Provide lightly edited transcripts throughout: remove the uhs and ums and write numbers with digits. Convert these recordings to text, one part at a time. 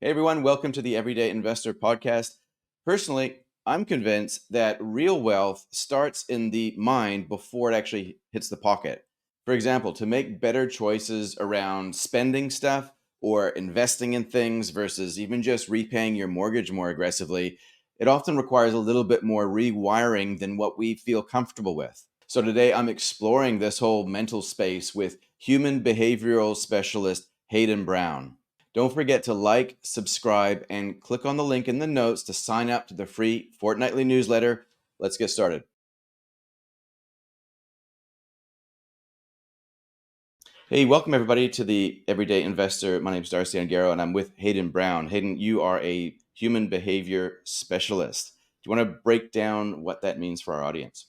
Hey everyone, welcome to the Everyday Investor podcast. Personally, I'm convinced that real wealth starts in the mind before it actually hits the pocket. For example, to make better choices around spending stuff or investing in things versus even just repaying your mortgage more aggressively, it often requires a little bit more rewiring than what we feel comfortable with. So today I'm exploring this whole mental space with human behavioral specialist Hayden Brown. Don't forget to like, subscribe, and click on the link in the notes to sign up to the free fortnightly newsletter. Let's get started. Hey, welcome everybody to the Everyday Investor. My name is Darcy Ungaro, and I'm with Hayden Brown. Hayden, you are a human behavior specialist. Do you want to break down what that means for our audience?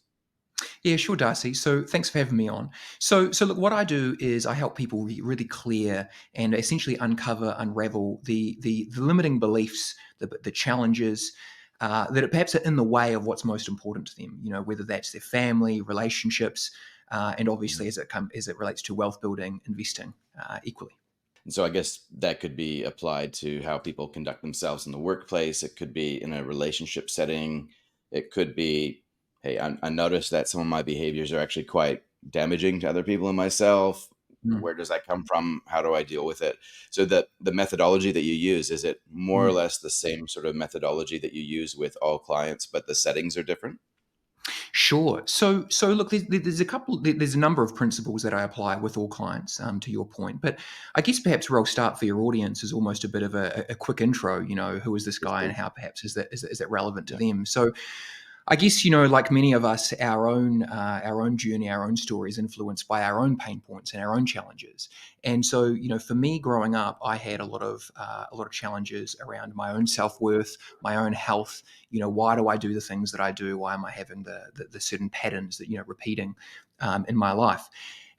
Yeah, sure, Darcy. So thanks for having me on. So look, what I do is I help people be really clear and essentially unravel the limiting beliefs, the challenges that are perhaps are in the way of what's most important to them. You know, whether that's their family, relationships, and obviously as it relates to wealth building, investing equally. And so I guess that could be applied to how people conduct themselves in the workplace. It could be in a relationship setting. It could be, hey, I noticed that some of my behaviors are actually quite damaging to other people and myself. Mm, Where does that come from? How do I deal with it? So the methodology that you use, is it more or mm. less the same sort of methodology that you use with all clients, but the settings are different? Sure. So look, there's a number of principles that I apply with all clients. To your point, but I guess perhaps where I'll start for your audience is almost a bit of a quick intro. You know, who is this Yes, guy, and please. how perhaps is that relevant to Yeah. them? So I guess, you know, like many of us, our own journey, our own story is influenced by our own pain points and our own challenges. And so, you know, for me growing up, I had a lot of challenges around my own self worth, my own health. You know, why do I do the things that I do? Why am I having the certain patterns that repeating in my life?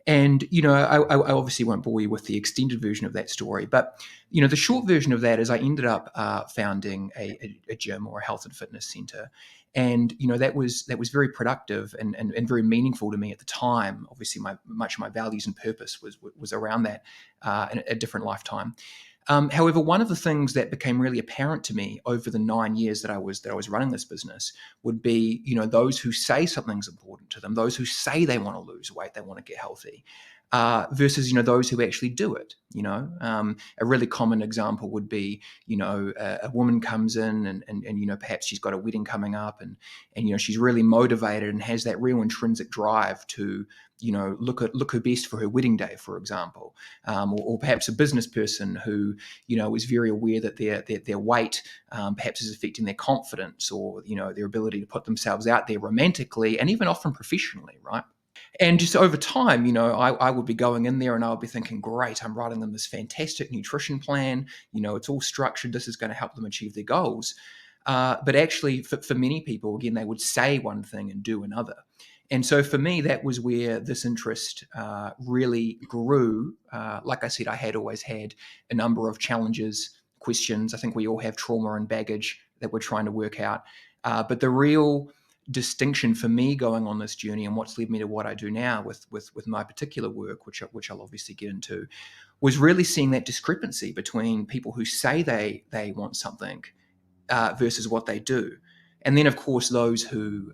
And you know, I obviously won't bore you with the extended version of that story, but you know, the short version of that is I ended up founding a gym or a health and fitness center, and you know that was very productive and very meaningful to me at the time. Obviously, much of my values and purpose was around that in a different lifetime. However, one of the things that became really apparent to me over the 9 years that I was running this business would be, you know, those who say something's important to them, those who say they want to lose weight, they want to get healthy, versus, you know, those who actually do it. You know, a really common example would be, you know, a woman comes in and you know, perhaps she's got a wedding coming up, and you know, she's really motivated and has that real intrinsic drive to, you know, look her best for her wedding day, for example, or perhaps a business person who, you know, is very aware that their weight perhaps is affecting their confidence, or you know, their ability to put themselves out there romantically and even often professionally, right? And just over time, you know, I would be going in there and I would be thinking, great, I'm writing them this fantastic nutrition plan. You know, it's all structured. This is going to help them achieve their goals. But actually, for many people, again, they would say one thing and do another. And so for me, that was where this interest really grew. Like I said, I had always had a number of challenges, questions. I think we all have trauma and baggage that we're trying to work out. But the real distinction for me going on this journey, and what's led me to what I do now with my particular work, which I'll obviously get into, was really seeing that discrepancy between people who say they want something versus what they do. And then, of course, those who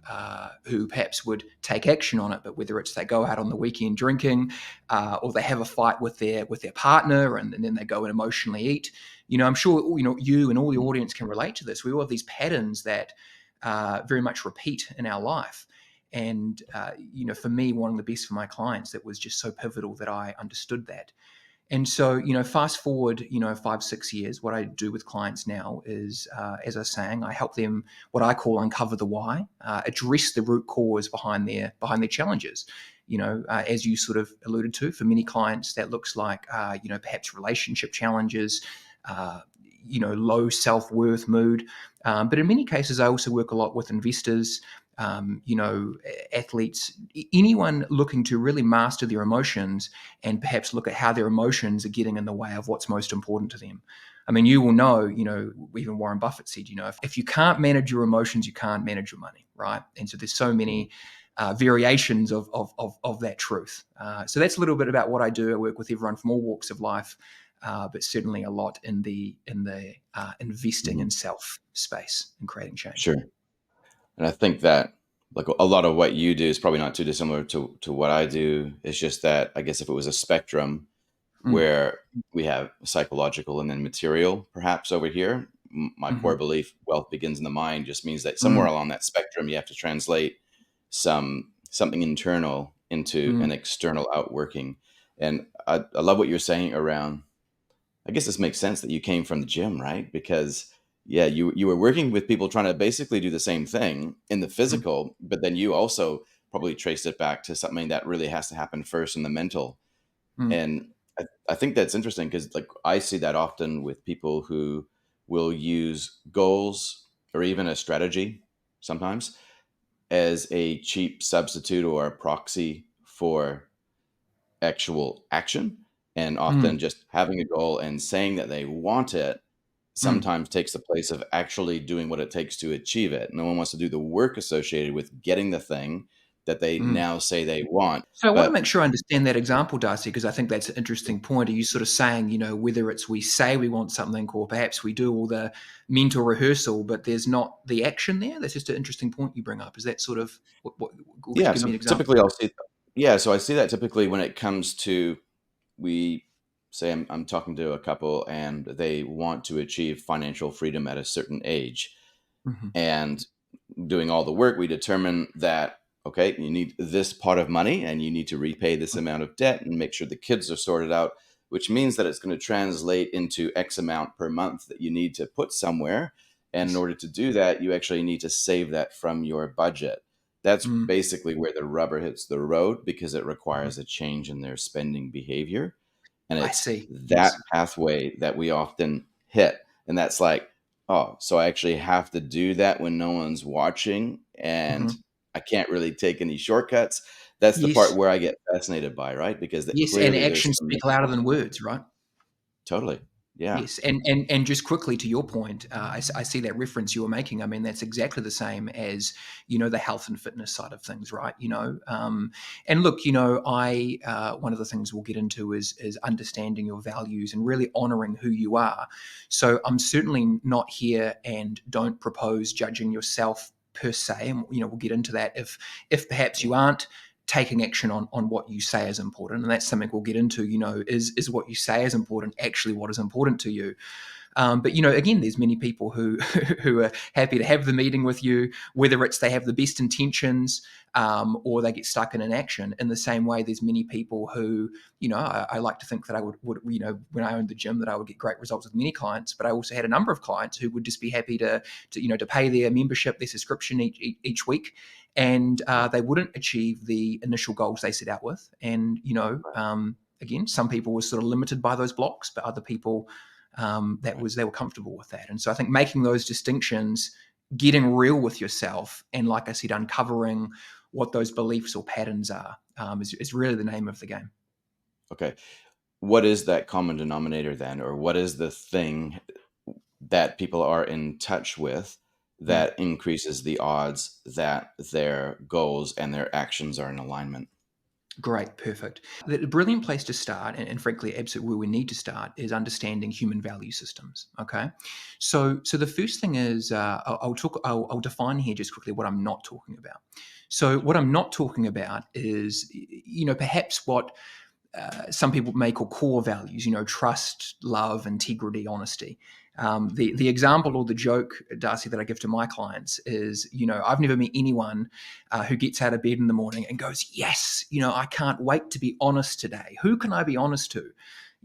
perhaps would take action on it, but whether it's they go out on the weekend drinking, or they have a fight with their partner, and then they go and emotionally eat. You know, I'm sure you know you and all the audience can relate to this. We all have these patterns that very much repeat in our life. And you know, for me, wanting the best for my clients, that was just so pivotal that I understood that. And so, you know, fast forward, you know, 5, 6 years, what I do with clients now is, as I was saying, I help them what I call uncover the why, address the root cause behind their challenges. You know, as you sort of alluded to, for many clients, that looks like, you know, perhaps relationship challenges, uh, you know, low self worth, mood. But in many cases, I also work a lot with investors, you know, athletes, anyone looking to really master their emotions and perhaps look at how their emotions are getting in the way of what's most important to them. I mean, you will know, you know, even Warren Buffett said, you know, if you can't manage your emotions, you can't manage your money, right? And so there's so many variations of that truth. So that's a little bit about what I do. I work with everyone from all walks of life. but certainly a lot in the investing Mhm. in self space and creating change. Sure. And I think that like a lot of what you do is probably not too dissimilar to what I do. It's just that I guess if it was a spectrum Mm, where we have psychological and then material, perhaps over here, my core mhm, belief, wealth begins in the mind, just means that somewhere mm, along that spectrum, you have to translate something internal into an mm, external outworking. And I love what you're saying around. I guess this makes sense that you came from the gym, right? Because yeah, you were working with people trying to basically do the same thing in the mm, physical, but then you also probably traced it back to something that really has to happen first in the mental. mm, And I think that's interesting because like I see that often with people who will use goals or even a strategy sometimes as a cheap substitute or a proxy for actual action. And mm, often just having a goal and saying that they want it mm. sometimes takes the place of actually doing what it takes to achieve it. No one wants to do the work associated with getting the thing that they Mm. now say they want. So I want to But make sure I understand that example, Darcy, because I think that's an interesting point. Are you sort of saying, whether it's we say we want something or perhaps we do all the mental rehearsal, but there's not the action there? That's just an interesting point you bring up. Is that sort of or could you yeah, give me so an example? typically I'll see yeah, so I see that typically when it comes to we say I'm talking to a couple and they want to achieve financial freedom at a certain age. Hmm. And doing all the work, we determine that, okay, you need this pot of money and you need to repay this amount of debt and make sure the kids are sorted out, which means that it's going to translate into X amount per month that you need to put somewhere. And in Yes. order to do that, you actually need to save that from your budget. That's Mm. basically where the rubber hits the road because it Mhm. requires a change in their spending behavior. And I it's see. that Yes. pathway that we often hit. And that's like, oh, so I actually have to do that when no one's watching and Hmm. I can't really take any shortcuts. That's the part Yes. where I get fascinated by, right? Because that Yes. And clearly there's actions some speak louder mental than words, right? totally. Yeah. Yes, and just quickly to your point, I see that reference you were making. I mean, that's exactly the same as the health and fitness side of things, right? And look, I one of the things we'll get into is understanding your values and really honoring who you are. So I'm certainly not here and don't propose judging yourself per se, and we'll get into that if perhaps Yeah. you aren't taking action on what you say is important, and that's something we'll get into. Is what you say is important actually what is important to you? But again, there's many people who who are happy to have the meeting with you, whether it's they have the best intentions or they get stuck in inaction. In the same way, there's many people who, I like to think that I would, when I owned the gym, that I would get great results with many clients. But I also had a number of clients who would just be happy to pay their membership, their subscription each week, and they wouldn't achieve the initial goals they set out with. And again, some people were sort of limited by those blocks, but other people Right. they were comfortable with that. And so I think making those distinctions, getting real with yourself, and like I said, uncovering what those beliefs or patterns are is really the name of the game. Okay. What is that common denominator then? Or what is the thing that people are in touch with Mm. that increases the odds that their goals and their actions are in alignment? Great, perfect. The brilliant place to start, and frankly, absolutely where we need to start, is understanding human value systems. Okay, so the first thing is I'll define here just quickly what I'm not talking about. So what I'm not talking about is perhaps what some people may call core values, trust, love, integrity, honesty. The example or the joke, Darcy, that I give to my clients is, I've never met anyone who gets out of bed in the morning and goes, yes, I can't wait to be honest today. Who can I be honest to?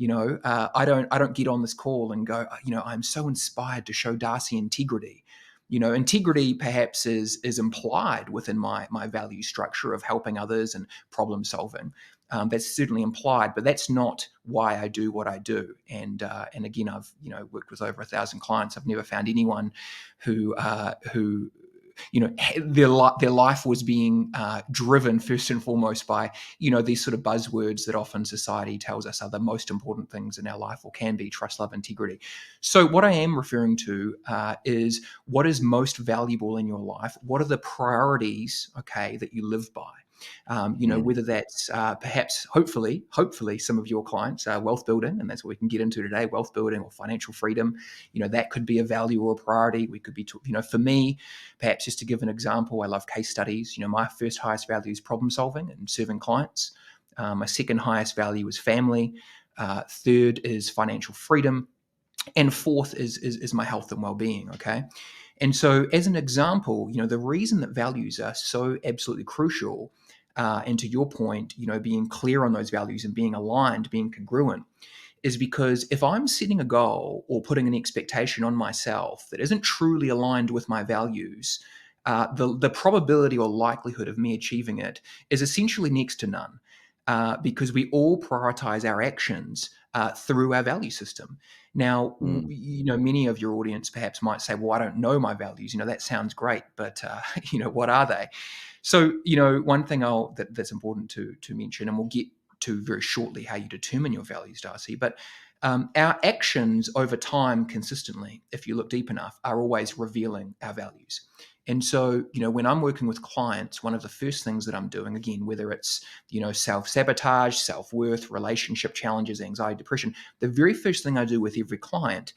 I don't get on this call and go, I'm so inspired to show Darcy integrity. Integrity perhaps is implied within my value structure of helping others and problem solving. That's certainly implied, but that's not why I do what I do. And again, I've worked with over 1,000 clients. I've never found anyone who their life was being driven first and foremost by these sort of buzzwords that often society tells us are the most important things in our life, or can be: trust, love, integrity. So what I am referring to is what is most valuable in your life. What are the priorities, okay, that you live by? Mm. Whether that's perhaps, hopefully, some of your clients are wealth building, and that's what we can get into today, wealth building or financial freedom. That could be a value or a priority. We could be, for me, perhaps just to give an example, I love case studies. My first highest value is problem solving and serving clients. My second highest value is family. Third is financial freedom, and fourth is my health and well-being. Okay, and so as an example, the reason that values are so absolutely crucial, and to your point, being clear on those values and being aligned, being congruent, is because if I'm setting a goal or putting an expectation on myself that isn't truly aligned with my values, the probability or likelihood of me achieving it is essentially next to none, because we all prioritize our actions through our value system. Now, Mm. many of your audience perhaps might say, "Well, I don't know my values. That sounds great, but what are they?" So, one thing that's important to mention, and we'll get to very shortly how you determine your values, Darcy. But our actions over time, consistently, if you look deep enough, are always revealing our values. And so, when I'm working with clients, one of the first things that I'm doing, again, whether it's, self sabotage, self worth, relationship challenges, anxiety, depression, the very first thing I do with every client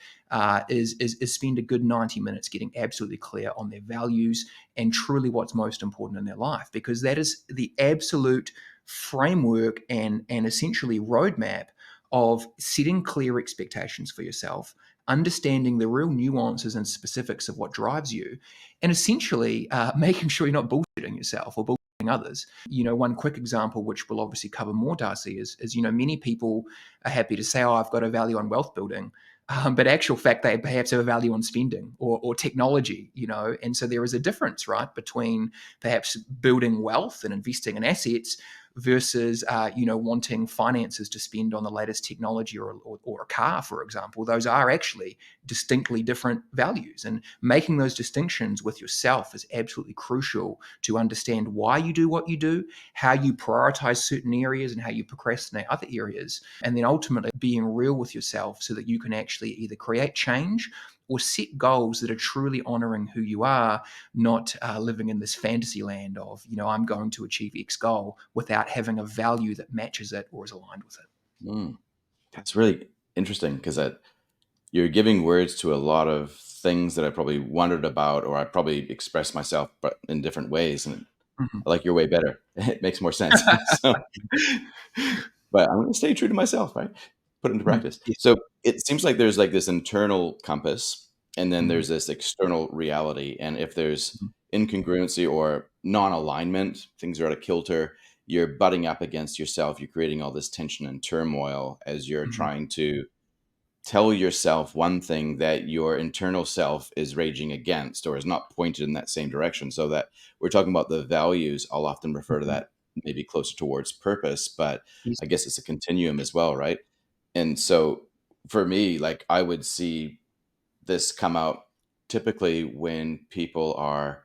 is spend a good 90 minutes getting absolutely clear on their values and truly what's most important in their life, because that is the absolute framework and essentially roadmap of setting clear expectations for yourself, understanding the real nuances and specifics of what drives you, and essentially making sure you're not bullshitting yourself or bullshitting others. One quick example, which we'll obviously cover more, Darcy, is many people are happy to say, "Oh, I've got a value on wealth building." But actual fact, they perhaps have a value on spending or technology, and so there is a difference, right, between perhaps building wealth and investing in assets versus wanting finances to spend on the latest technology or a car, for example. Those are actually distinctly different values, and making those distinctions with yourself is absolutely crucial to understand why you do what you do, how you prioritize certain areas and how you procrastinate other areas, and then ultimately being real with yourself so that you can actually either create change or set goals that are truly honoring who you are, not living in this fantasy land of, I'm going to achieve X goal without having a value that matches it or is aligned with it. Mm. That's really interesting because you're giving words to a lot of things that I probably wondered about, or I probably expressed myself, but in different ways. And Mhm. I like your way better. It makes more sense. So, but I'm going to stay true to myself, right? Put it into Mm, practice. yes. So it seems like there's like this internal compass, and then Mhm, there's this external reality. And if there's mhm, incongruency or non alignment, things are out of kilter, you're butting up against yourself. You're creating all this tension and turmoil as you're mhm, trying to tell yourself one thing that your internal self is raging against or is not pointed in that same direction. So that we're talking about the values, I'll often refer to mhm. that maybe closer towards purpose, but Yes. I guess it's a continuum as well, right? And so for me, like I would see this come out typically when people are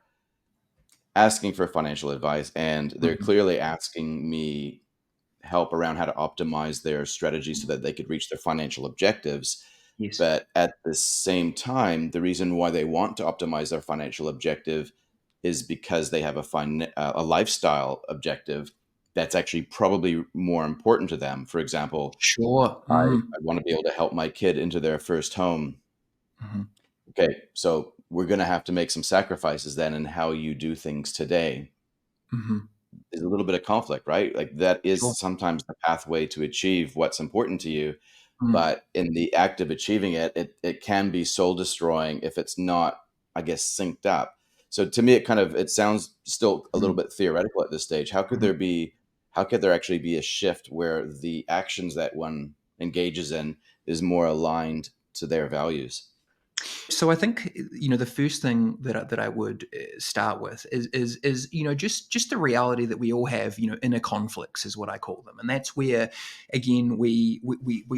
asking for financial advice and they're Mhm, clearly asking me help around how to optimize their strategy so mhm. that they could reach their financial objectives. Yes. But at the same time, the reason why they want to optimize their financial objective is because they have a lifestyle objective that's actually probably more important to them. For example, Sure. I want to be able to help my kid into their first home. Mhm, Okay, so we're going to have to make some sacrifices then in how you do things today. mhm. There's a little bit of conflict, right? Like that Sure. is sometimes the pathway to achieve what's important to you. Mm, But in the act of achieving it, it can be soul destroying if it's not, I guess, synced up. So to me, it sounds still a little mm, bit theoretical at this stage. mhm. How could there actually be a shift where the actions that one engages in is more aligned to their values? So I think the first thing that I would start with is just the reality that we all have inner conflicts is what I call them, and that's where again we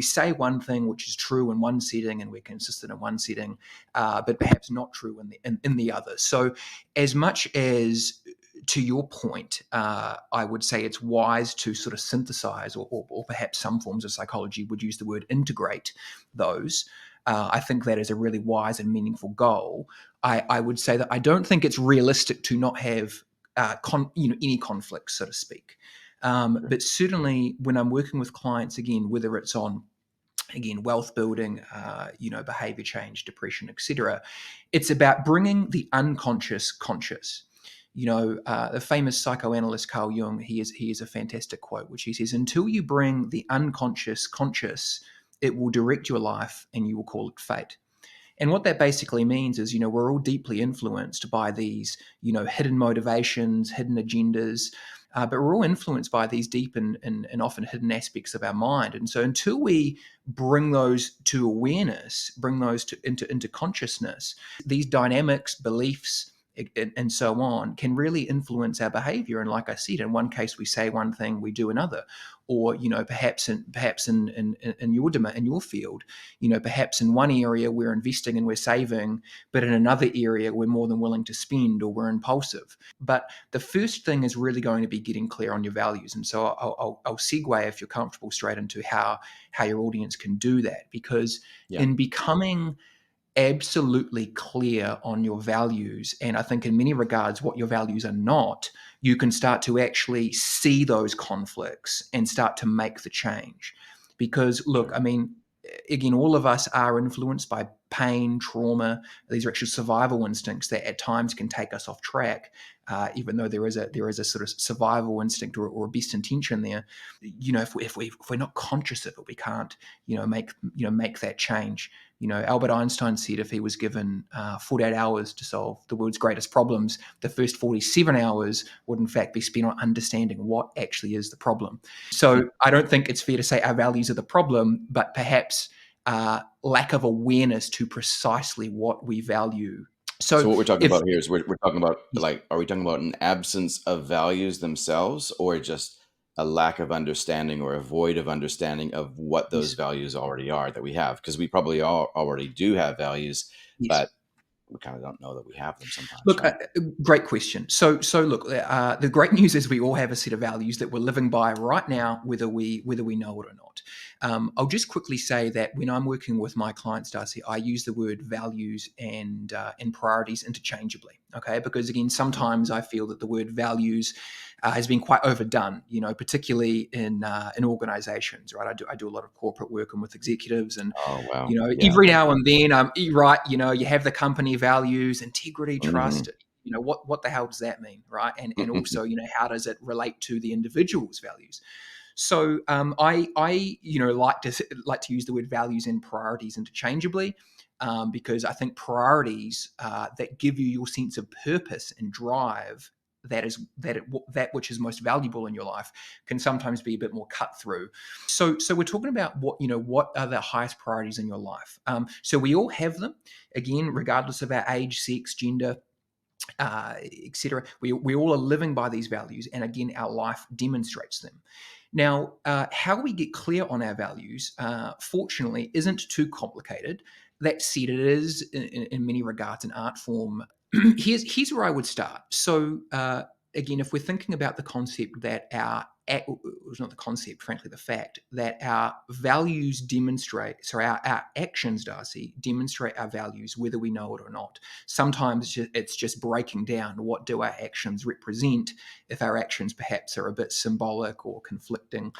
say one thing which is true in one setting and we're consistent in one setting, but perhaps not true in the other. So as much as to your point, I would say it's wise to sort of synthesize, or perhaps some forms of psychology would use the word integrate those. I think that is a really wise and meaningful goal. I would say that I don't think it's realistic to not have any conflicts, so to speak. Sure. But certainly when I'm working with clients, again, whether it's on wealth building, behavior change, depression, etc., it's about bringing the unconscious conscious. The famous psychoanalyst Carl Jung, he has a fantastic quote which he says, "Until you bring the unconscious conscious, it will direct your life, and you will call it fate." And what that basically means is, we're all deeply influenced by these, hidden motivations, hidden agendas, but we're all influenced by these deep and often hidden aspects of our mind. And so until we bring those to awareness, bring those into consciousness, these dynamics, beliefs, and so on can really influence our behavior. And like I said, in one case we say one thing, we do another. Or perhaps in your domain, in your field, perhaps in one area we're investing and we're saving, but in another area we're more than willing to spend, or we're impulsive. But the first thing is really going to be getting clear on your values. And so I'll segue, if you're comfortable, straight into how your audience can do that, because Yeah. in becoming absolutely clear on your values, and I think in many regards what your values are not, you can start to actually see those conflicts and start to make the change. Because look, Sure. I mean, again, all of us are influenced by pain, trauma. These are actually survival instincts that at times can take us off track, even though there is a sort of survival instinct, or a best intention there. If we're not conscious of it, we can't make that change. Albert Einstein said if he was given 48 hours to solve the world's greatest problems, the first 47 hours would in fact be spent on understanding what actually is the problem. Hmm. So I don't think it's fair to say our values are the problem, but perhaps lack of awareness to precisely what we value. So So what we're talking if about here is we're talking about, yes, like, are we talking about an absence of values themselves, or just a lack of understanding, or a void of understanding of what those yes, values already are that we have? Because we probably all already do have values, yes. but we kind of don't know that we have them sometimes, Look, right? great question. So look, the great news is we all have a set of values that we're living by right now, whether we know it or not. I'll just quickly say that when I'm working with my clients, Darcy, I use the word values and priorities interchangeably. Okay, because again, Mhm. sometimes I feel that the word values has been quite overdone. Particularly in organisations. Right, I do a lot of corporate work and with executives, and Oh, wow. Yeah. every now and then, you're right, you have the company values, integrity, Hmm. trust. What the hell does that mean, right? And also, how does it relate to the individual's values? So I like to use the word values and priorities interchangeably, because I think priorities that give you your sense of purpose and drive, that which is most valuable in your life, can sometimes be a bit more cut through. So we're talking about what are the highest priorities in your life. So we all have them, again, regardless of our age, sex, gender, etc. We all are living by these values, and again, our life demonstrates them. Now, how we get clear on our values, fortunately, isn't too complicated. That said, it is in many regards an art form. Here's where I would start. So, again, if we're thinking about the concept that it was not the concept, frankly, the fact that our values demonstrate, sorry, our actions, Darcy, demonstrate our values, whether we know it or not. Sometimes it's just breaking down what do our actions represent, if our actions perhaps are a bit symbolic or conflicting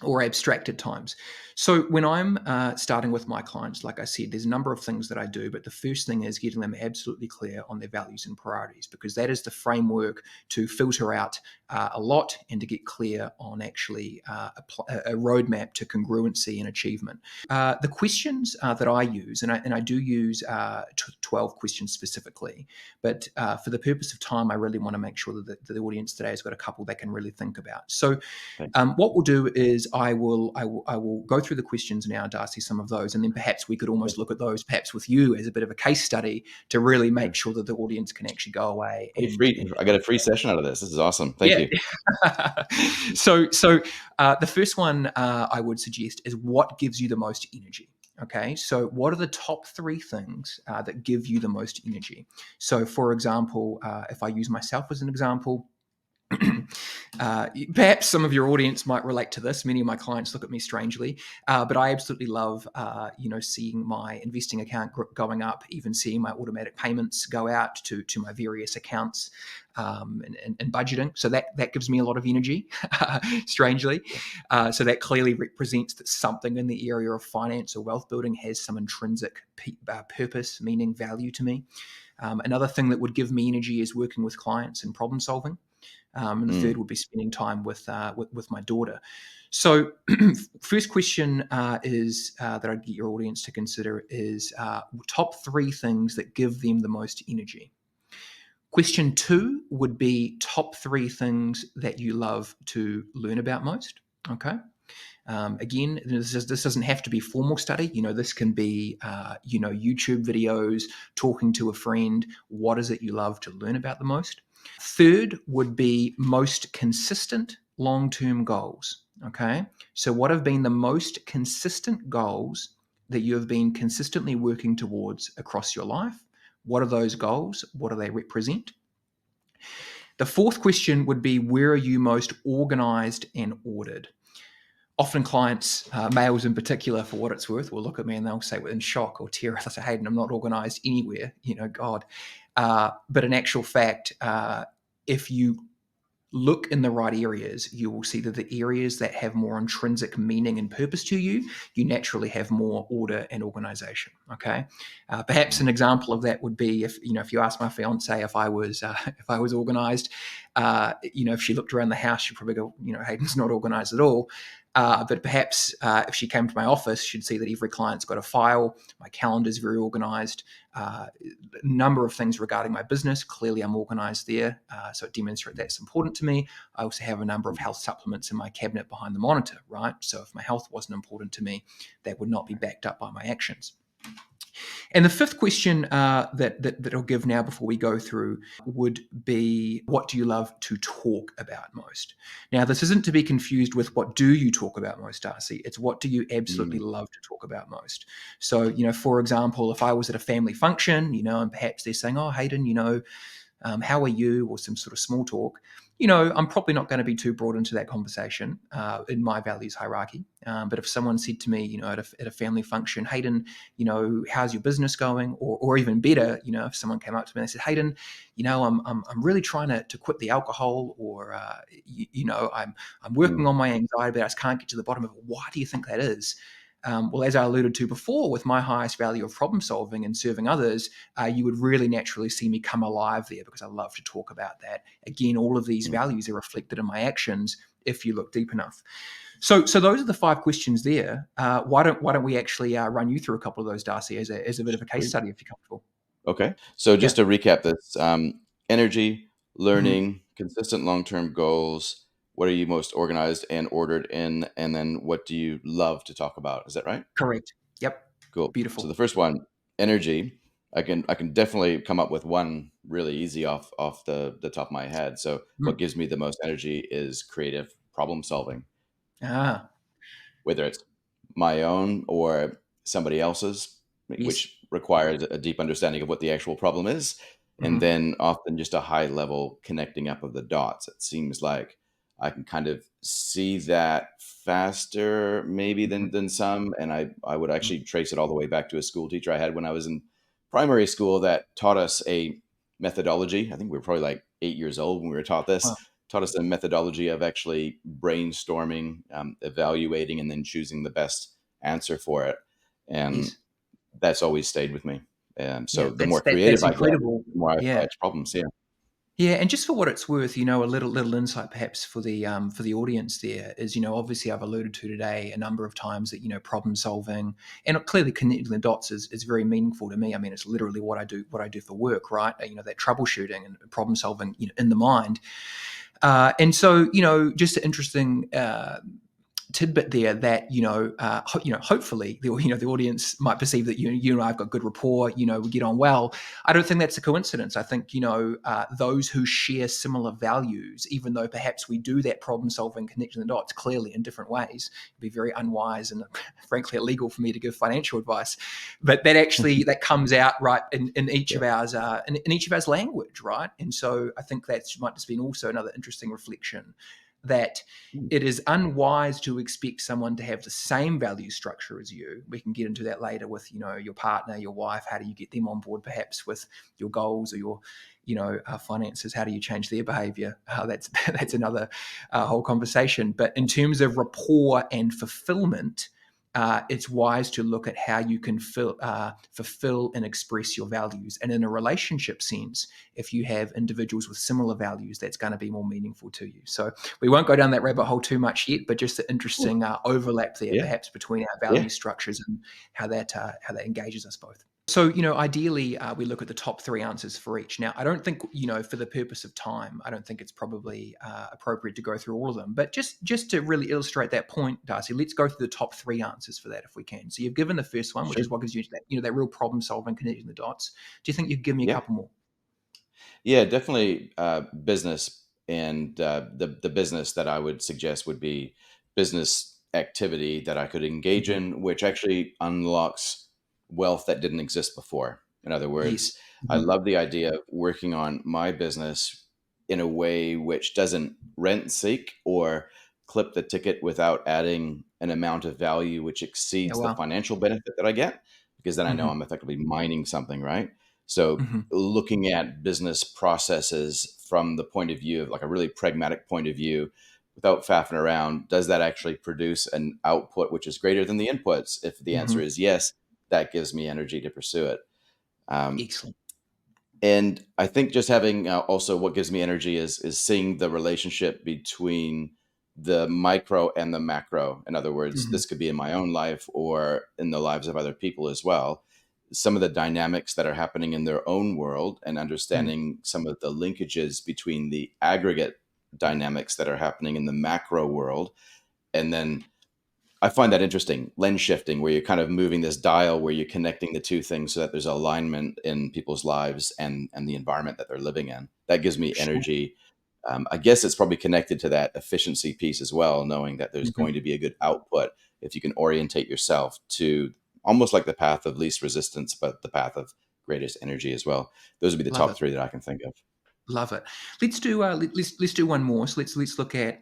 or abstract at times. So when I'm starting with my clients, like I said, there's a number of things that I do, but the first thing is getting them absolutely clear on their values and priorities, because that is the framework to filter out a lot and to get clear on actually a roadmap to congruency and achievement. The questions that I use, and I do use 12 questions specifically, but for the purpose of time, I really want to make sure that the audience today has got a couple they can really think about. So Okay. what we'll do is I will go through the questions now, Darcy, some of those, and then perhaps we could Okay. almost look at those, perhaps with you as a bit of a case study, to really Sure. make sure that the audience can actually go away Hey, and I got a free session out of this. This is awesome. Thank yeah. you. So the first one I would suggest is, what gives you the most energy? Okay, so what are the top three things that give you the most energy? So, for example, if I use myself as an example, Perhaps some of your audience might relate to this. Many of my clients look at me strangely, but I absolutely love, seeing my investing account going up, even seeing my automatic payments go out to my various accounts, and budgeting. So that gives me a lot of energy, strangely. So that clearly represents that something in the area of finance or wealth building has some intrinsic purpose, meaning, value to me. Another thing that would give me energy is working with clients and problem solving. And the third Mm. would be spending time with my daughter. So, first question is that I'd get your audience to consider is top 3 things that give them the most energy. Question 2 would be top 3 things that you love to learn about most. Okay. Again, this doesn't have to be formal study. This can be, YouTube videos, talking to a friend. What is it you love to learn about the most? Third would be most consistent long-term goals. Okay. So, what have been the most consistent goals that you have been consistently working towards across your life? What are those goals? What do they represent? The fourth question would be where are you most organized and ordered? Often clients, males in particular, for what it's worth, will look at me and they'll say in shock or terror, I say, Hayden, I'm not organized anywhere, God. But in actual fact, if you look in the right areas, you will see that the areas that have more intrinsic meaning and purpose to you, you naturally have more order and organization. Okay, perhaps an example of that would be if you ask my fiance if I was if I was organized, if she looked around the house, she'd probably go, Hayden's not organized at all. But perhaps if she came to my office, she'd see that every client's got a file. My calendar's very organized. A number of things regarding my business. Clearly, I'm organized there. So it demonstrates that's important to me. I also have a number of health supplements in my cabinet behind the monitor, right? So if my health wasn't important to me, that would not be backed up by my actions. And the fifth question that I'll give now before we go through would be, what do you love to talk about most? Now, this isn't to be confused with what do you talk about most, Darcy? It's what do you absolutely Mm. love to talk about most? So, for example, if I was at a family function, and perhaps they're saying, oh, Hayden, how are you, or some sort of small talk, I'm probably not going to be too broad into that conversation in my values hierarchy. But if someone said to me, at a family function, Hayden, how's your business going? Or even better, if someone came up to me and they said, Hayden, I'm really trying to quit the alcohol, or, I'm working Mm. on my anxiety, but I just can't get to the bottom of it. Why do you think that is? Well, as I alluded to before, with my highest value of problem solving and serving others, you would really naturally see me come alive there, because I love to talk about that. Again, all of these Mm. values are reflected in my actions if you look deep enough. So those are the 5 questions there. Why don't we actually run you through a couple of those, Darcy, as a bit of a case Sweet. study, if you're comfortable? Okay. So Yeah. just to recap this, energy, Mhm. learning, consistent long-term goals. What are you most organized and ordered in? And then what do you love to talk about? Is that right? Correct. Yep. Cool. So Beautiful. the first one, energy. I can definitely come up with one really easy off the top of my head. So what Mm. gives me the most energy is creative problem solving, Ah, whether it's my own or somebody else's, yes. which requires a deep understanding of what the actual problem is, and Mhm. then often just a high level connecting up of the dots. It seems like I can kind of see that faster maybe Mhm. than some, and I would Mhm. actually trace it all the way back to a school teacher I had when I was in primary school that taught us a methodology. I think we were probably like 8 years old when we were taught Wow. this. Taught us a methodology of actually brainstorming, evaluating, and then choosing the best answer for it. And Yes. that's always stayed with me. Yeah, So the that's more that that's creative I get, incredible. the more I Yeah. apply it to problems. Yeah. Yeah, and just for what it's worth, a little insight perhaps for the audience there is, obviously I've alluded to today a number of times that problem solving and clearly connecting the dots is very meaningful to me. I mean, it's literally what I do for work, right? That troubleshooting and problem solving, in the mind. And so, just an interesting tidbit there that hopefully the audience might perceive that you and I've got good rapport, we get on well. I don't think that's a coincidence. I think those who share similar values, even though perhaps we do that problem solving, connecting the dots clearly in different ways, it'd be very unwise and frankly illegal for me to give financial advice, but that comes out right in each Yeah. of ours in each of ours language, right? And so I think that might just be also another interesting reflection that Mm. it is unwise to expect someone to have the same value structure as you. We can get into that later with, your partner, your wife. How do you get them on board, perhaps with your goals or your, finances? How do you change their behavior? That's another whole conversation. But in terms of rapport and fulfillment, it's wise to look at how you can fulfill and express your values. And in a relationship sense, if you have individuals with similar values, that's going to be more meaningful to you. So we won't go down that rabbit hole too much yet, but just the Cool. interesting overlap there, Yeah. perhaps between our Yeah. value structures and how that engages us both. So, ideally, we look at the top three answers for each. Now, I don't think, for the purpose of time, I don't think it's probably appropriate to go through all of them. But just to really illustrate that point, Darcy, let's go through the top three answers for that if we can. So you've given the first one, which Sure. is what gives you that, that real problem solving, connecting the dots. Do you think you could give me a Yeah. couple more? Yeah, definitely business, and the business that I would suggest would be business activity that I could engage Mhm. in, which actually unlocks wealth that didn't exist before. In other Yes. words, I Mhm. love the idea of working on my business in a way which doesn't rent seek or clip the ticket without adding an amount of value which Yeah. exceeds the Well. financial benefit that I get, because then I know Hmm. I'm effectively mining something, right? So Hmm. looking at business processes from the point of view of like a really pragmatic point of view without faffing around, does that actually produce an output which is greater than the inputs? If the answer Hmm. is yes, that gives me energy to pursue it. um, Excellent. and I think just having also what gives me energy is seeing the relationship between the micro and the macro. In other words, Hmm. this could be in my own life or in the lives of other people as well. Some of the dynamics that are happening in their own world, and Mm. understanding some of the linkages between the aggregate dynamics that are happening in the macro world. And then I find that interesting, lens shifting, where you're kind of moving this dial, where you're connecting the two things so that there's alignment in people's lives and the environment that they're living in. That gives me Sure. energy. I guess it's probably connected to that efficiency piece as well, knowing that there's Hmm. going to be a good output if you can orientate yourself to almost like the path of least resistance, but the path of greatest energy as well. Those would be the Love top it. three that I can think of. Love it. Let's do one more. So let's look at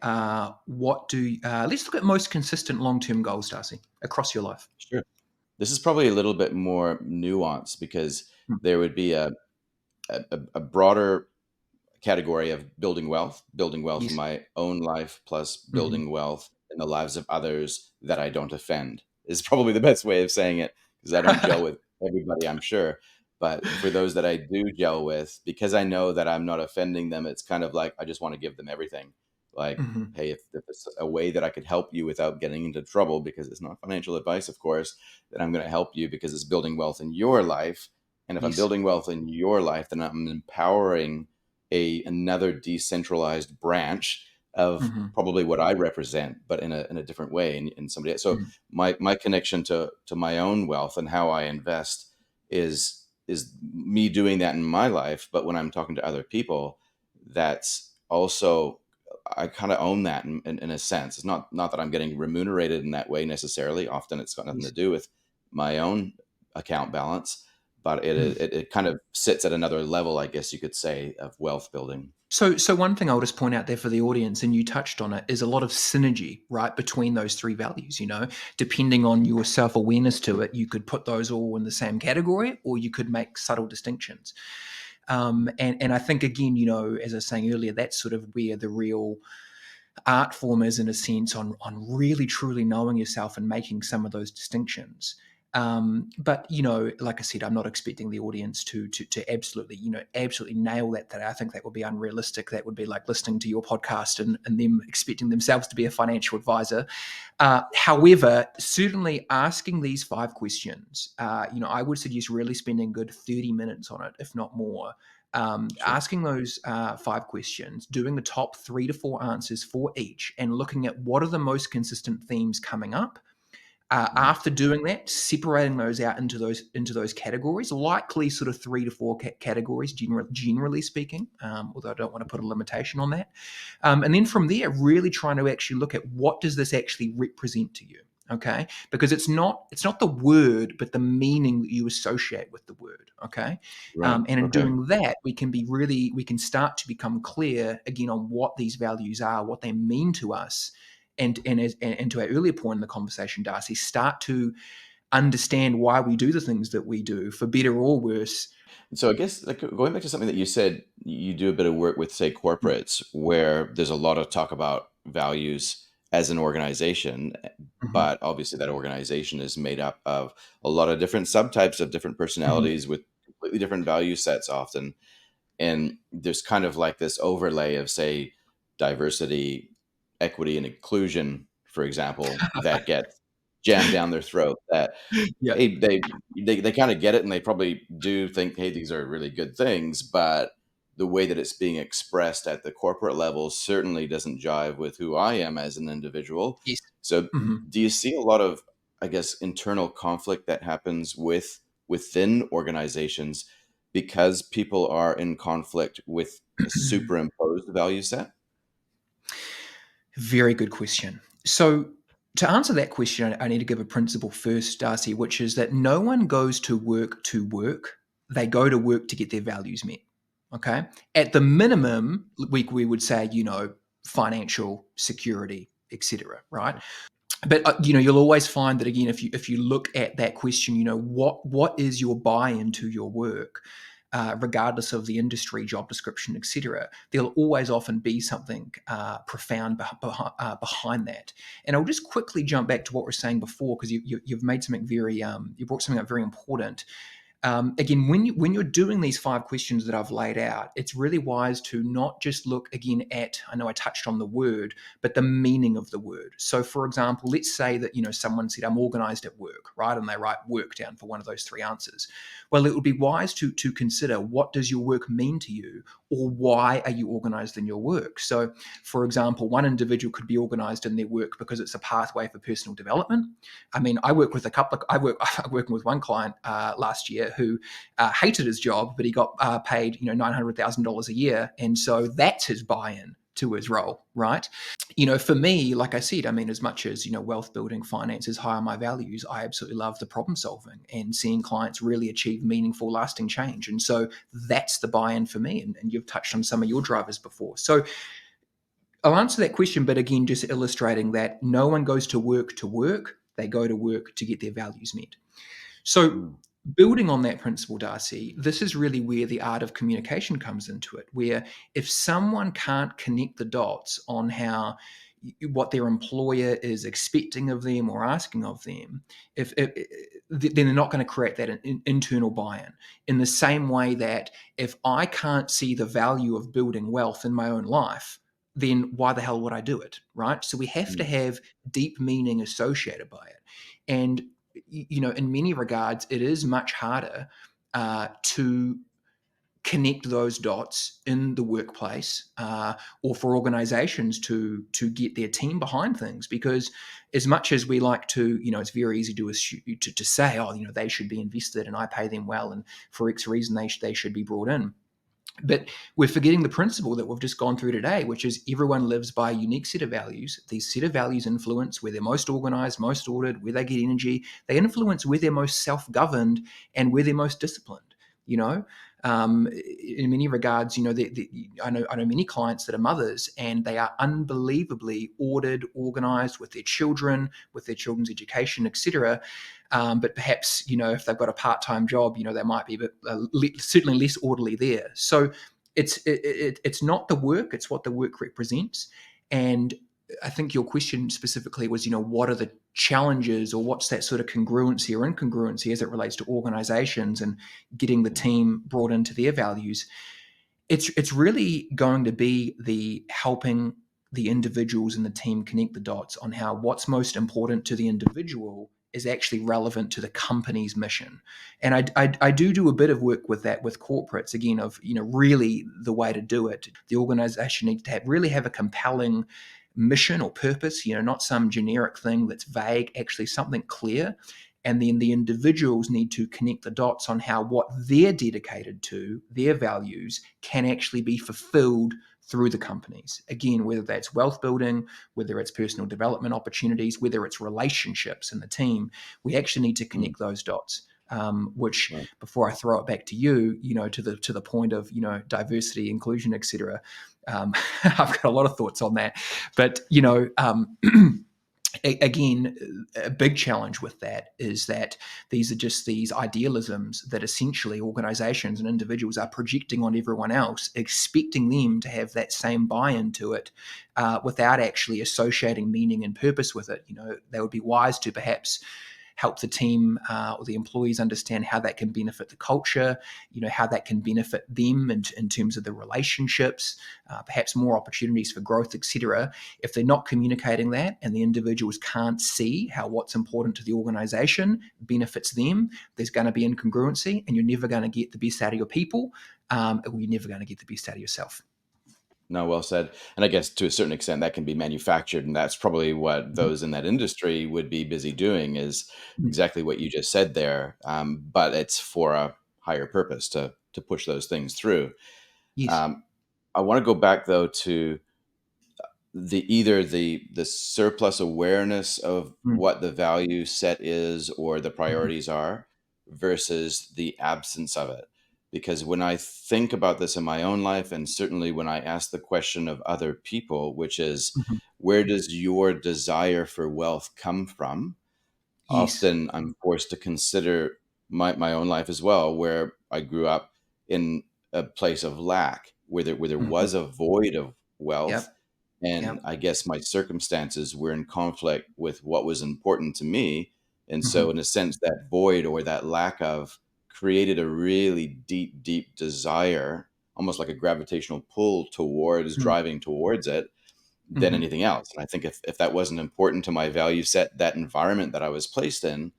let's look at most consistent long term goals, Darcy, across your life. Sure. This is probably a little bit more nuanced because Mm. there would be a broader category of building wealth in Yes. my own life, plus Hmm. building wealth in the lives of others that I don't offend, is probably the best way of saying it, because I don't gel with everybody, I'm sure. But for those that I do gel with, because I know that I'm not offending them, it's kind of like I just want to give them everything. Like, Hmm. hey, if it's a way that I could help you without getting into trouble, because it's not financial advice, of course, then I'm going to help you because it's building wealth in your life. And if I'm Yes. building wealth in your life, then I'm empowering another decentralized branch of Hmm. probably what I represent, but in a different way, in somebody else. So Hmm. my connection to my own wealth and how I invest is me doing that in my life. But when I'm talking to other people, that's also, I kind of own that in a sense. It's not that I'm getting remunerated in that way necessarily. Often it's got nothing to Yes. do with my own account balance, but it Mm. it, it kind of sits at another level, I guess you could say, of wealth building. So one thing I'll just point out there for the audience, and you touched on it, is a lot of synergy, right, between those three values. Depending on your self awareness to it, you could put those all in the same category, or you could make subtle distinctions. And I think again, as I was saying earlier, that's sort of where the real art form is, in a sense, on really truly knowing yourself and making some of those distinctions. But like I said, I'm not expecting the audience to absolutely absolutely nail that. That I think that would be unrealistic. That would be like listening to your podcast and them expecting themselves to be a financial advisor. However, certainly asking these five questions, I would suggest really spending good 30 minutes on it, if not more. Sure. Asking those five questions, doing the top 3 to 4 answers for each, and looking at what are the most consistent themes coming up. Mhm. After doing that, separating those out into those categories, likely sort of 3 to 4 categories, generally speaking. Although I don't want to put a limitation on that. And then from there, really trying to actually look at what does this actually represent to you. Okay, because it's not the word, but the meaning that you associate with the word. Okay, Right. and in Okay. doing that, we can start to become clear again on what these values are, what they mean to us, and to our earlier point in the conversation, Darcy, start to understand why we do the things that we do, for better or worse. So I guess like going back to something that you said, you do a bit of work with, say, corporates, where there's a lot of talk about values as an organization, Mhm, but obviously that organization is made up of a lot of different subtypes of different mhm. personalities with completely different value sets often. And there's kind of like this overlay of, say, diversity, equity, and inclusion, for example, that gets jammed down their throat. That Yeah. hey, they kind of get it, and they probably do think, hey, these are really good things, but the way that it's being expressed at the corporate level certainly doesn't jive with who I am as an individual. Yes. So, Mhm. do you see a lot of, I guess, internal conflict that happens within organizations because people are in conflict with a superimposed value set? Very good question. So, to answer that question, I need to give a principle first, Darcy, which is that no one goes to work to work. They go to work to get their values met. Okay. At the minimum, we would say, financial security, etc. Right. But you'll always find that again, if you look at that question, what is your buy-in to your work, regardless of the industry, job description, etc. There'll always often be something profound behind that. And I'll just quickly jump back to what we were saying before, because you've made something you brought something up very important. Again, when you're doing these 5 questions that I've laid out, it's really wise to not just look again at, I know I touched on the word, but the meaning of the word. So, for example, let's say that someone said, "I'm organized at work," right, and they write work down for one of those 3 answers. Well, it would be wise to consider, what does your work mean to you, or why are you organized in your work? So, for example, one individual could be organized in their work because it's a pathway for personal development. I mean, I work with a couple of, I'm working with one client last year who hated his job, but he got paid, $900,000 a year. And so that's his buy-in to his role, right? For me, like I said, I mean, as much as, wealth building, finances, higher my values, I absolutely love the problem solving and seeing clients really achieve meaningful, lasting change. And so that's the buy-in for me. And you've touched on some of your drivers before. So I'll answer that question, but again, just illustrating that no one goes to work, they go to work to get their values met. So, Mm, building on that principle, Darcy, this is really where the art of communication comes into it. Where if someone can't connect the dots on how what their employer is expecting of them or asking of them, then they're not going to create that internal buy-in. In the same way that if I can't see the value of building wealth in my own life, then why the hell would I do it, right? So we have to mm, have deep meaning associated by it, and in many regards, it is much harder to connect those dots in the workplace, or for organizations to get their team behind things, because as much as we like to, it's very easy to say, oh, they should be invested and I pay them well, and for X reason they should be brought in. But we're forgetting the principle that we've just gone through today, which is everyone lives by a unique set of values. These set of values influence where they're most organized, most ordered, where they get energy. They influence where they're most self-governed and where they're most disciplined. You know, in many regards, I know many clients that are mothers, and they are unbelievably ordered, organized with their children, with their children's education, etc. But perhaps, if they've got a part-time job, they might be, but certainly less orderly there. So it's not the work; it's what the work represents. And I think your question specifically was, what are the challenges, or what's that sort of congruency or incongruency as it relates to organizations and getting the mm, team brought into their values? It's really going to be the helping the individuals in the team connect the dots on how what's most important to the individual is actually relevant to the company's mission. And I do a bit of work with that with corporates, again, of really the way to do it, the organization needs to really have a compelling mission or purpose, not some generic thing that's vague, actually something clear. And then the individuals need to connect the dots on how what they're dedicated to, their values, can actually be fulfilled through the companies. Again, whether that's wealth building, whether it's personal development opportunities, whether it's relationships in the team, we actually need to Mm, connect those dots. Which, right. before I throw it back to you, to the point of diversity, inclusion, etc. I've got a lot of thoughts on that, but again, a big challenge with that is that these are just these idealisms that essentially organizations and individuals are projecting on everyone else, expecting them to have that same buy-in to it, without actually associating meaning and purpose with it. They would be wise to perhaps help the team, or the employees, understand how that can benefit the culture, how that can benefit them in terms of the relationships, perhaps more opportunities for growth, etc. If they're not communicating that and the individuals can't see how what's important to the organization benefits them, there's going to be incongruency, and you're never going to get the best out of your people, or you're never going to get the best out of yourself. No, well said. And I guess to a certain extent that can be manufactured, and that's probably what Mhm. those in that industry would be busy doing is Mhm. exactly what you just said there. But it's for a higher purpose to push those things through. Yes. Um, I want to go back though to either the surplus awareness of Mm. what the value set is or the Mhm. priorities are versus the absence of it, because when I think about this in my own life, and certainly when I ask the question of other people, which is, Mhm. where does your desire for wealth come from? Yes. Often I'm forced to consider my own life as well, where I grew up in a place of lack, where there Mhm. was a void of wealth, Yep. and Yep. I guess my circumstances were in conflict with what was important to me. And so, Mhm. in a sense, that void or that lack of created a really deep, deep desire, almost like a gravitational pull towards Mm. driving towards it than Mhm. anything else. And I think if that wasn't important to my value set, that environment that I was placed in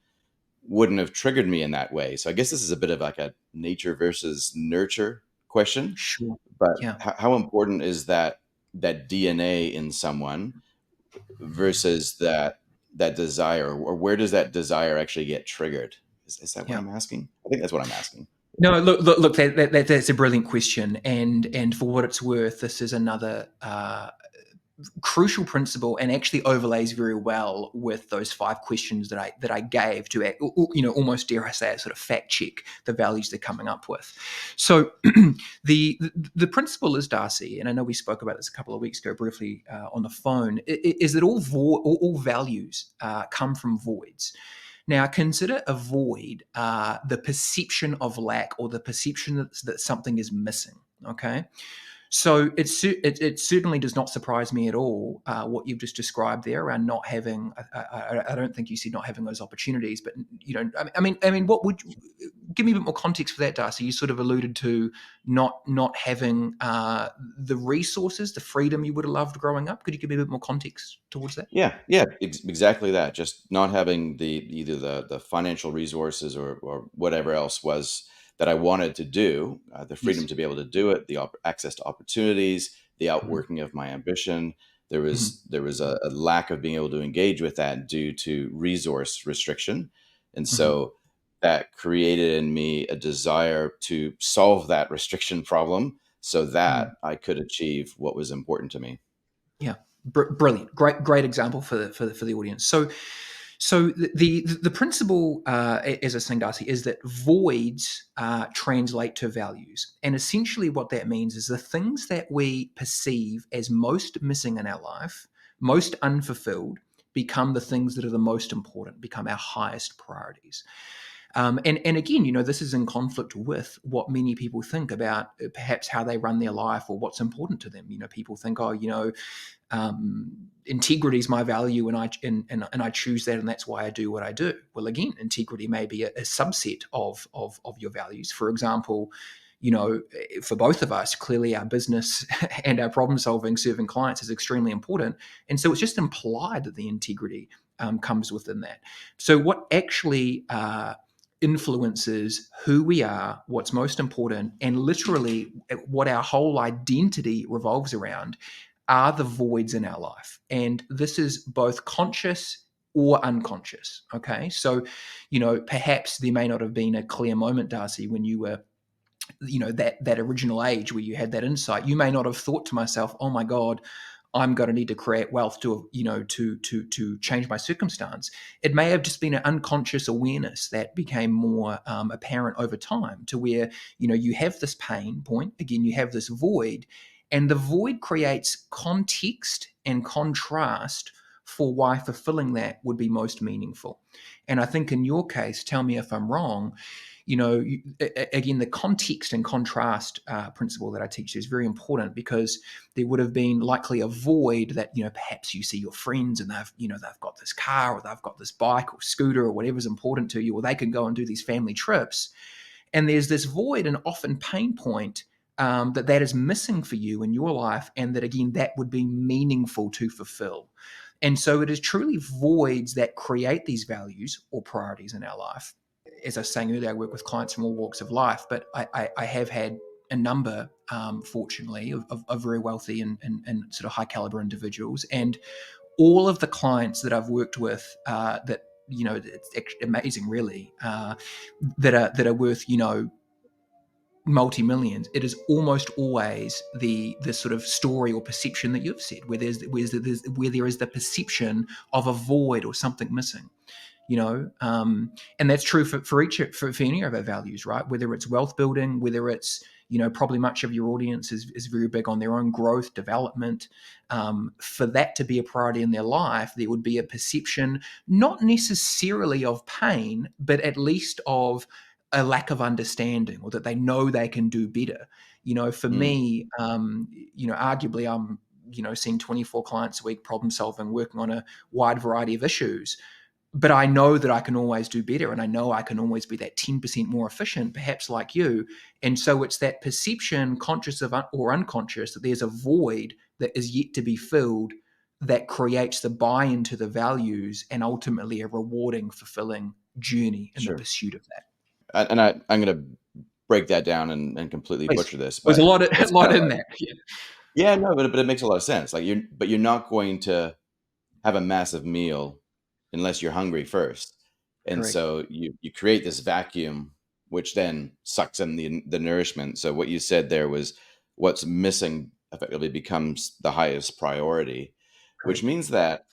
wouldn't have triggered me in that way. So I guess this is a bit of like a nature versus nurture question. Sure. But Yeah. how important is that DNA in someone versus that desire, or where does that desire actually get triggered? Is that what Yeah. I'm asking? I think that's what I'm asking. No, look. That's a brilliant question, and for what it's worth, this is another crucial principle, and actually overlays very well with those 5 questions that I gave to, almost, dare I say, sort of fact check the values they're coming up with. So the principle is, Darcy, and I know we spoke about this a couple of weeks ago briefly, on the phone, is that all values come from voids. Now, consider a void the perception of lack, or the perception that something is missing. Okay, so it certainly does not surprise me at all, what you've just described there around not having. I don't think you said not having those opportunities, but what would give me a bit more context for that, Darcy? You sort of alluded to not having the resources, the freedom you would have loved growing up. Could you give me a bit more context towards that? Yeah, yeah, exactly that. Just not having either the financial resources or whatever else was that I wanted to do, the freedom Yes. to be able to do it, the access to opportunities, the Mhm. outworking of my ambition. There Mhm. was there was a lack of being able to engage with that due to resource restriction, and Mhm. so that created in me a desire to solve that restriction problem so Mm. that I could achieve what was important to me. Yeah, brilliant, great example for the audience. So the principle, as I was saying, Darcy, is that voids translate to values, and essentially what that means is the things that we perceive as most missing in our life, most unfulfilled, become the things that are the most important, become our highest priorities. And again, this is in conflict with what many people think about, perhaps how they run their life or what's important to them. People think, oh, integrity is my value, and I choose that, and that's why I do what I do. Well, again, integrity may be a subset of your values. For example, for both of us, clearly our business and our problem solving, serving clients, is extremely important, and so it's just implied that the integrity comes within that. So, what actually influences who we are, what's most important, and literally what our whole identity revolves around, are the voids in our life. And this is both conscious or unconscious. Okay. So, perhaps there may not have been a clear moment, Darcy, when you were, that original age where you had that insight. You may not have thought to myself, oh my God, I'm going to need to create wealth to, to change my circumstance. It may have just been an unconscious awareness that became more apparent over time, to where, you have this pain point again, you have this void, and the void creates context and contrast for why fulfilling that would be most meaningful. And I think in your case, tell me if I'm wrong, again, the context and contrast principle that I teach is very important, because there would have been likely a void that, perhaps you see your friends and they've got this car, or they've got this bike or scooter or whatever's important to you, or they can go and do these family trips. And there's this void and often pain point that is missing for you in your life, and that, again, that would be meaningful to fulfill. And so it is truly voids that create these values or priorities in our life. As I was saying earlier, I work with clients from all walks of life, but I have had a number, fortunately, of very wealthy and sort of high caliber individuals. And all of the clients that I've worked with, that, it's amazing, really, that are worth, multi-millions, it is almost always the sort of story or perception that you've said, where there is the perception of a void or something missing. And that's true for any of our values, right? Whether it's wealth building, whether it's, probably much of your audience is very big on their own growth, development. For that to be a priority in their life, there would be a perception, not necessarily of pain, but at least of a lack of understanding, or that they know they can do better. For Mm, me, arguably I'm, seeing 24 clients a week, problem solving, working on a wide variety of issues, but I know that I can always do better, and I know I can always be that 10% more efficient, perhaps like you. And so it's that perception, conscious of or unconscious, that there's a void that is yet to be filled, that creates the buy-in to the values, and ultimately a rewarding, fulfilling journey in the sure. pursuit of that. I'm going to break that down and completely Please. butcher this, There's a but lot, a it's kind lot of in like, that. Yeah, yeah, no, but it makes a lot of sense. Like you're not going to have a massive meal unless you're hungry first. And correct. so you create this vacuum, which then sucks in the nourishment. So what you said there was what's missing effectively becomes the highest priority, which Correct. means that,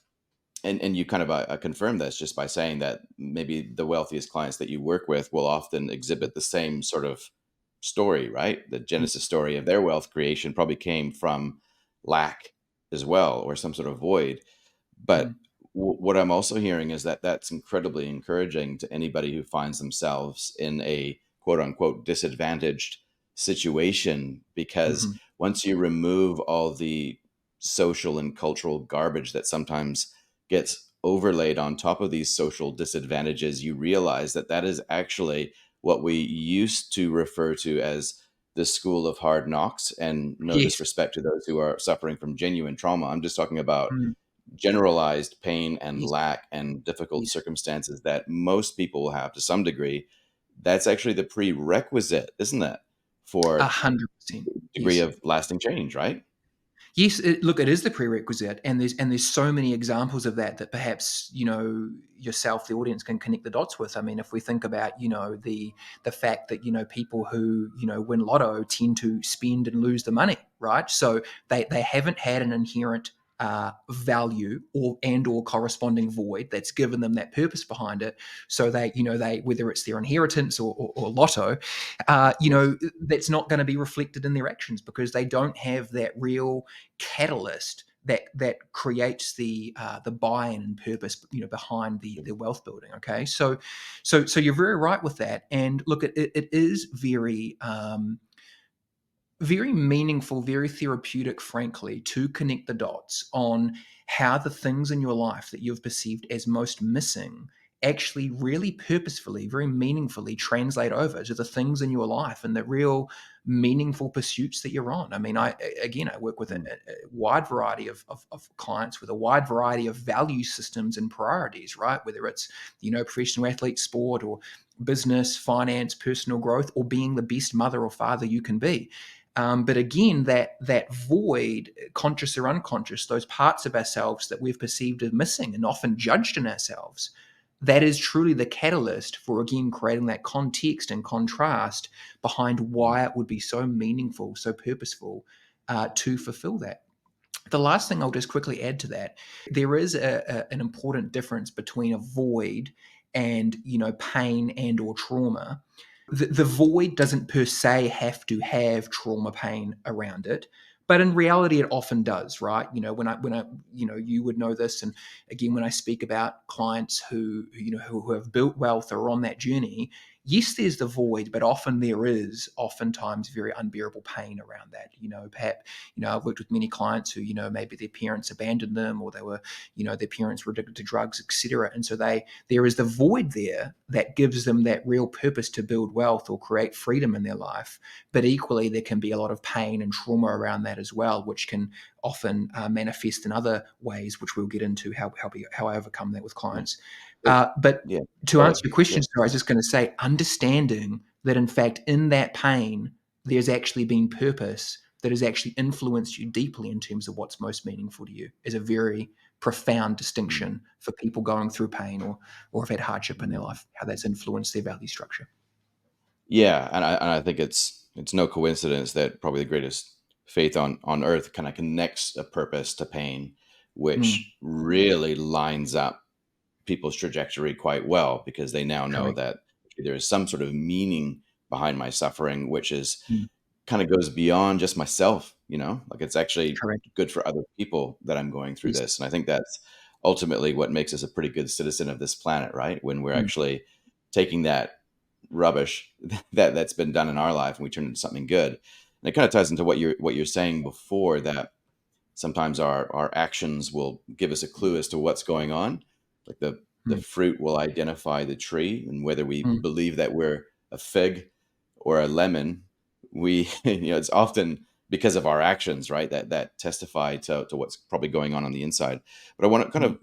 and you kind of confirm this just by saying that maybe the wealthiest clients that you work with will often exhibit the same sort of story, right? The Yeah. genesis story of their wealth creation probably came from lack as well, or some sort of void. But Mm. what I'm also hearing is that that's incredibly encouraging to anybody who finds themselves in a quote unquote disadvantaged situation, because Mhm. once you remove all the social and cultural garbage that sometimes gets overlaid on top of these social disadvantages, you realize that that is actually what we used to refer to as the school of hard knocks. And no Yes. disrespect to those who are suffering from genuine trauma. I'm just talking about Mm. generalized pain and Yes. lack and difficult Yes. circumstances that most people will have to some degree. That's actually the prerequisite, isn't it, for 100%. degree Yes. of lasting change, right? Yes, look, it is the prerequisite, and there's so many examples of that, that perhaps, yourself, the audience, can connect the dots with. I mean, if we think about, the fact that, people who, win lotto tend to spend and lose the money, right? So they haven't had an inherent value or corresponding void that's given them that purpose behind it. So they, whether it's their inheritance or lotto, Yes. that's not going to be reflected in their actions, because they don't have that real catalyst that creates the buy-in and purpose, behind the wealth building. Okay, so you're very right with that. And look, it is very meaningful, very therapeutic, frankly, to connect the dots on how the things in your life that you've perceived as most missing actually really purposefully, very meaningfully translate over to the things in your life and the real meaningful pursuits that you're on. I mean, I work with a, Mm. a wide variety of clients with a wide variety of value systems and priorities, right? Whether it's, professional athlete, sport, or business, finance, personal growth, or being the best mother or father you can be. But again, that void, conscious or unconscious, those parts of ourselves that we've perceived as missing and often judged in ourselves, that is truly the catalyst for, again, creating that context and contrast behind why it would be so meaningful, so purposeful to fulfill that. The last thing I'll just quickly add to that, there is an important difference between a void and, pain and or trauma. The void doesn't per se have to have trauma pain around it, but in reality it often does, right? When I you would know this, and again, when I speak about clients who have built wealth or are on that journey, yes, there's the void, but often there is oftentimes very unbearable pain around that. Perhaps, I've worked with many clients who, maybe their parents abandoned them, or they were, their parents were addicted to drugs, etc. And so there is the void there that gives them that real purpose to build wealth or create freedom in their life. But equally, there can be a lot of pain and trauma around that as well, which can often manifest in other ways, which we'll get into how I overcome that with Yeah. clients. But But yeah, to go answer ahead. your Yeah. question, sir, I was just going to say, understanding that in fact, in that pain, there's actually been purpose that has actually influenced you deeply in terms of what's most meaningful to you is a very profound Mm. distinction for people going through pain or have had hardship in their Yeah. life, how that's influenced their value structure. Yeah, and I think it's no coincidence that probably the greatest faith on earth kind of connects a purpose to pain, Mm, which really lines up people's trajectory quite well because they now know correct. that there is some sort of meaning behind my suffering, which is Mm, kind of goes beyond just myself, like it's actually correct. good for other people that I'm going through Yes. this. And I think that's ultimately what makes us a pretty good citizen of this planet, right? When we're Mm, actually taking that rubbish that's been done in our life and we turn it into something good. And it kind of ties into what you're saying before, that sometimes our actions will give us a clue as to what's going on. Like the mm, fruit will identify the tree, and whether we mm, believe that we're a fig or a lemon, we it's often because of our actions, right? That testify to what's probably going on the inside. But I want to kind mm, of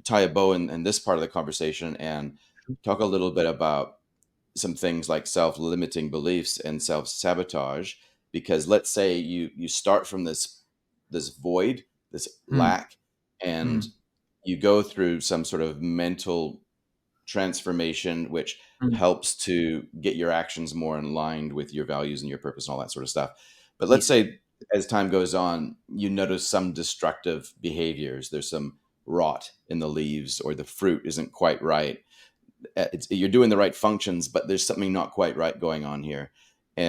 tie a bow in this part of the conversation and talk a little bit about some things like self-limiting beliefs and self-sabotage, because let's say you start from this void, this mm, lack, and mm, you go through some sort of mental transformation which mm. helps to get your actions more in line with your values and your purpose and all that sort of stuff. But let's Yes. say as time goes on, you notice some destructive behaviors. There's some rot in the leaves, or the fruit isn't quite right. You're doing the right functions, but there's something not quite right going on here.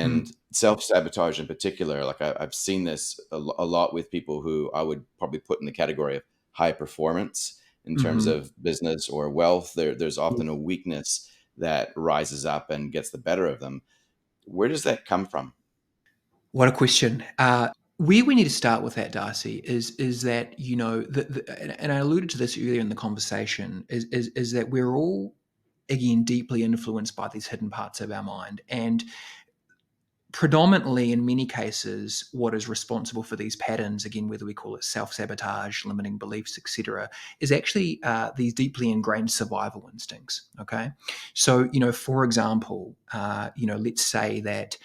Mm, And self sabotage in particular, like I've seen this a lot with people who I would probably put in the category of high performance in terms mhm. of business or wealth. There's often a Yes. weakness that rises up and gets the better of them. Where does that come from? What a question. Where we need to start with that, Darcy, is that and I alluded to this earlier in the conversation, is that we're all again deeply influenced by these hidden parts of our mind, and predominantly in many cases, what is responsible for these patterns, again, whether we call it self sabotage, limiting beliefs, etc., is actually these deeply ingrained survival instincts. Okay, so for example, let's say that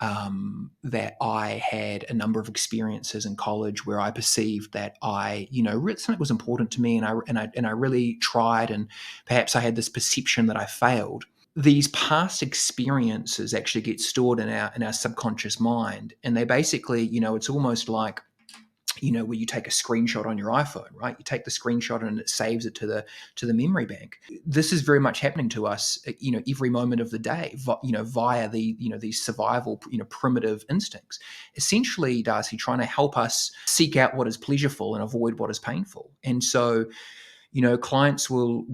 I had a number of experiences in college where I perceived that something was important to me, and I really tried, and perhaps I had this perception that I failed. These past experiences actually get stored in our subconscious mind, and they basically, it's almost like where you take a screenshot on your iPhone, right? You take the screenshot and it saves it to the memory bank. This is very much happening to us, every moment of the day, via these survival, primitive instincts. Essentially, Darcy, trying to help us seek out what is pleasureful and avoid what is painful. And so, clients will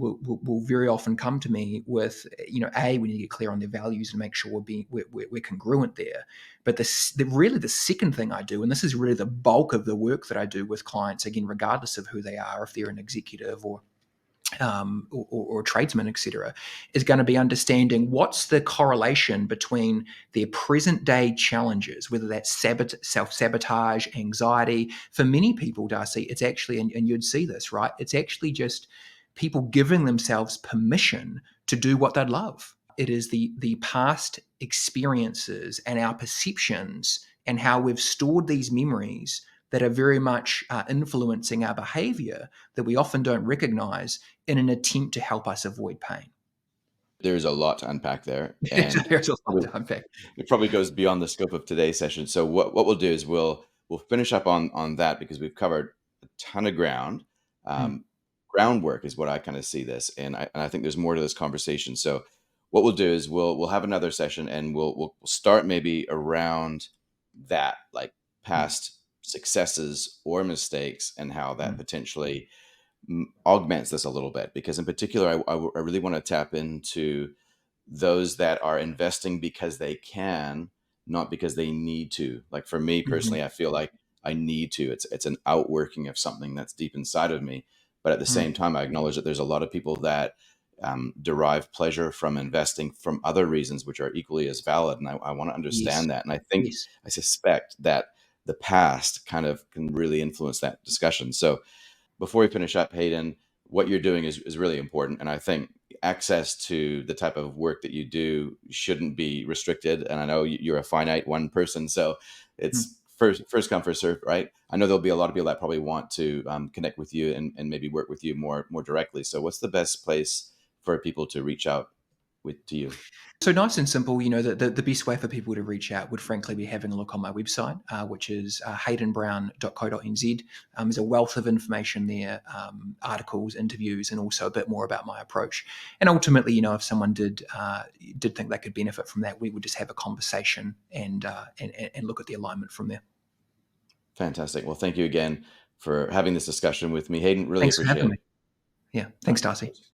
very often come to me with, we need to get clear on their values and make sure we're congruent there. But really the second thing I do, and this is really the bulk of the work that I do with clients, again, regardless of who they are, if they're an executive or a tradesman, etc., is going to be understanding what's the correlation between their present day challenges, whether that's self sabotage, anxiety. For many people, Darcy, it's actually, and you'd see this, right? It's actually just people giving themselves permission to do what they love. it is the past experiences and our perceptions and how we've stored these memories that are very much influencing our behavior that we often don't recognize in an attempt to help us avoid pain. There's a lot to unpack there, and There's a lot probably to unpack. it probably goes beyond the scope of today's session. So what we'll do is we'll finish up on that because we've covered a ton of ground. Mm, Um, Groundwork is what I kind of see this, and I think there's more to this conversation. So what we'll do is we'll have another session, and we'll start maybe around that, like mm, past successes or mistakes, and how that mm, potentially augments this a little bit. Because in particular, I really want to tap into those that are investing because they can, not because they need to. Like for me mhm, personally, I feel like I need to. It's an outworking of something that's deep inside of me. But at the mm. same time, I acknowledge that there's a lot of people that derive pleasure from investing from other reasons, which are equally as valid. And I want to Yes. understand that. And I think, Yes. I suspect that the past kind of can really influence that discussion. So before we finish up, Hayden, what you're doing is really important. And I think access to the type of work that you do shouldn't be restricted. And I know you're a finite one person, so Mm. it's first come, first serve, right? I know there'll be a lot of people that probably want to connect with you and maybe work with you more directly. So what's the best place for people to reach out with to you? So nice and simple, the best way for people to reach out would frankly be having a look on my website, which is haydenbrown.co.nz. There's a wealth of information there, articles, interviews, and also a bit more about my approach. And ultimately, if someone did think they could benefit from that, we would just have a conversation and look at the alignment from there. Fantastic. Well, thank you again for having this discussion with me, Hayden. Really Thanks for appreciate having me. it. Yeah, All thanks, right. Darcy.